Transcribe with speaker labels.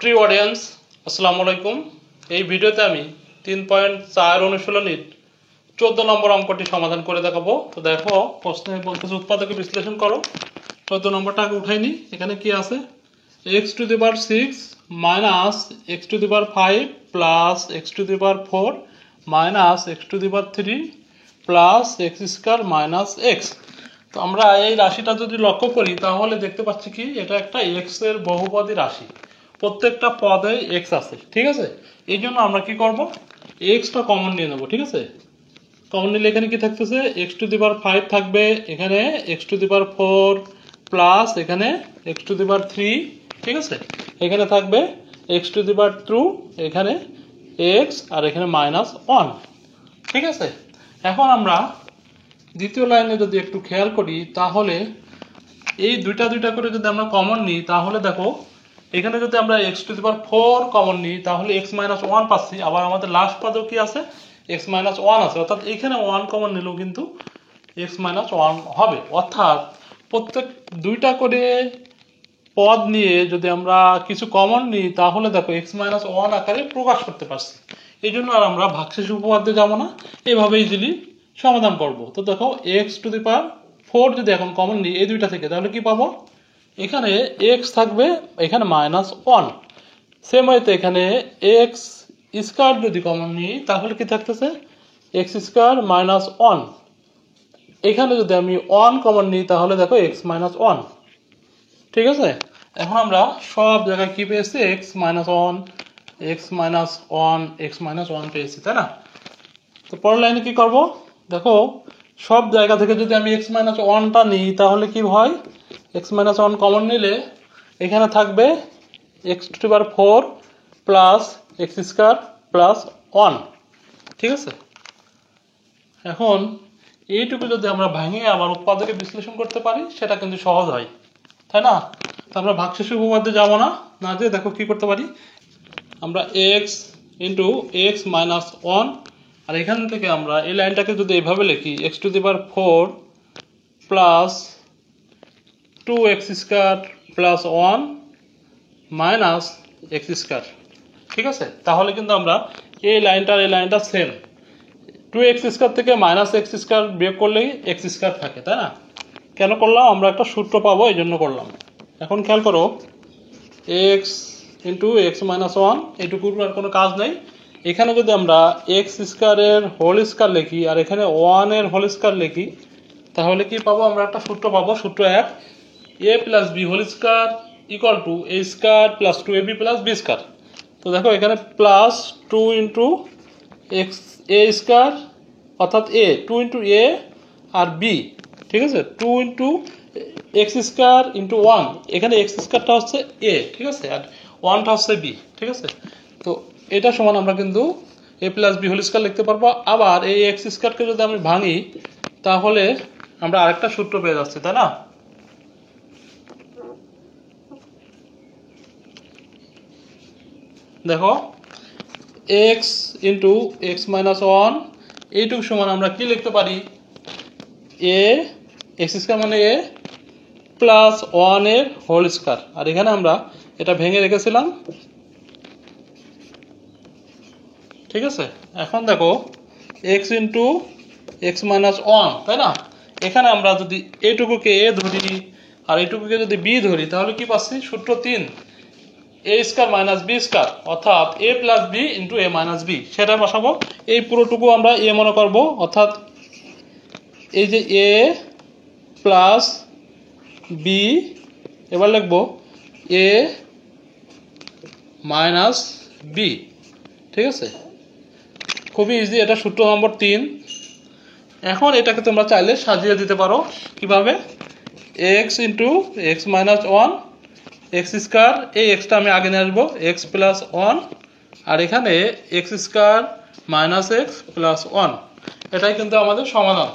Speaker 1: প্রিয় অডিয়েন্স আসসালামু আলাইকুম। এই ভিডিওতে আমি 3.4 অনুশীলনীর 14 নম্বর অঙ্কটি সমাধান করে দেখাবো। তো দেখো প্রশ্নে বলতেছে উৎপাদকে বিশ্লেষণ করো। 14 নম্বরটা আগে উঠাইনি। এখানে কি আছে? x⁻6 minus x⁵ plus x⁴ minus x⁵ plus x² minus x। তো আমরা এই রাশিটা যদি লক্ষ্য করি তাহলে দেখতে পাচ্ছি কি এটা একটা x এর বহুপদী রাশি, প্রত্যেকটা পদে x আছে, ঠিক আছে। এই জন্য আমরা কি করব, xটা কমন নিয়ে নেব, ঠিক আছে। কমন নিলে এখানে কি থাকতেছে, x⁵ থাকবে, এখানে x⁴ প্লাস এখানে x⁵, ঠিক আছে। এখানে থাকবে x⁵, এখানে x আর এখানে -1, ঠিক আছে। এখন আমরা দ্বিতীয় লাইনে যদি একটু খেয়াল করি তাহলে এই দুইটা করে যদি আমরা কমন নিই তাহলে দেখো এখানে যদি আমরা x⁴ কমন নিই তাহলে x-1 পাচ্ছি। আবার আমাদের লাস্ট পদেও কি আছে, x-1 আছে, অর্থাৎ এখানে 1 কমন নিলেও কিন্তু x-1 হবে। অর্থাৎ প্রত্যেক দুইটা করে পদ নিয়ে যদি আমরা কিছু কমন নিই তাহলে দেখো x-1 আকারে প্রকাশ করতে পারছি। এই জন্য আর আমরা ভাগশেষ উপপাদ্যে যাবো না, এভাবে ইজিলি সমাধান করব। তো দেখো x⁴ যদি এখন কমন নিই এই দুইটা থেকে তাহলে কি পাবো, এখানে x থাকবে, এখানে -1। সেম ওয়েতে এখানে x² যদি কমন নিই তাহলে কি থাকতেছে, x² -1। এখানে যদি আমি 1 কমন নিই তাহলে দেখো x-1, ঠিক আছে। এখন আমরা সব জায়গায় কি পেয়েছি, x-1 x-1 পেয়েছি, তাই না। তো পরের লাইনে কি করব, দেখো সব জায়গা থেকে যদি আমি x-1টা নিই তাহলে কি হয়, x-1 কমন নিলে এখানে থাকবে x⁴ প্লাস x² প্লাস 1, ঠিক আছে। এখন এইটুকু যদি আমরা ভাঙে আবার উৎপাদকে বিশ্লেষণ করতে পারি সেটা কিন্তু সহজ হয়, তাই না। তো আমরা ভাগশেষ উপপাদ্যে যাবো না, না যে দেখো কি করতে পারি, আমরা x × x - 1, আর এখান থেকে আমরা এই লাইনটাকে যদি এইভাবে লিখি x⁴ plus 2x² plus 1 minus x², ঠিক আছে। তাহলে কিন্তু আমরা এই লাইনটা সেম, 2x² থেকে -x² বিয়োগ করলেই x² থাকে, তাই না। কেন করলাম, আমরা একটা সূত্র পাবো এই জন্য করলাম। এখন খেয়াল করো x × x - 1 এইটুকুর আর কোনো কাজ নেই। এখানে যদি আমরা x² এর হোল স্কয়ার লিখি আর এখানে 1 এর হোল স্কয়ার লিখি তাহলে কি পাবো, আমরা একটা সূত্র পাবো, সূত্র 1, a + b whole square = a² + 2ab + b²। তো দেখো এখানে প্লাস 2 × a² অর্থাৎ a, 2 × a আর b, ঠিক আছে, 2 × x² × 1, এখানে x²টা হচ্ছে a, ঠিক আছে, আর 1টা হচ্ছে b, ঠিক আছে। তো এটা সমান আমরা কিন্তু a + b হোল স্কয়ার লিখতে পারবো। আবার এই x² যদি আমি ভাঙি তাহলে আমরা আরেকটা সূত্র পেয়ে যাচ্ছি, তাই না। দেখো x × x - 1 এইটুকু সমান আমরা কি লিখতে পারি, a, x² মানে a প্লাস 1 এর হোল স্কয়ার, আর এখানে আমরা এটা ভেঙে রেখেছিলাম, ঠিক আছে। এখন দেখো x × x - 1, তাই না। এখানে আমরা যদি এইটুকুকে a ধরি আর এইটুকুকে যদি b ধরি তাহলে কি পাচ্ছি, সূত্র 3, a² - b², অর্থাৎ a + b × a - b, সেটা বসাবো। এই পুরোটুকু আমরা a মনে করব, অর্থাৎ এই যে a প্লাস b, এবার লিখবো a - b, ঠিক আছে। খুবই ইজি, এটা সূত্র নম্বর 3। এখন এটাকে তোমরা চাইলে সাজিয়ে দিতে পারো কিভাবে, x × x - 1 x², এই xটা আমি আগে নিয়ে আসবো, x + 1, আর এখানে x² - x + 1, এটাই কিন্তু আমাদের সমাধান।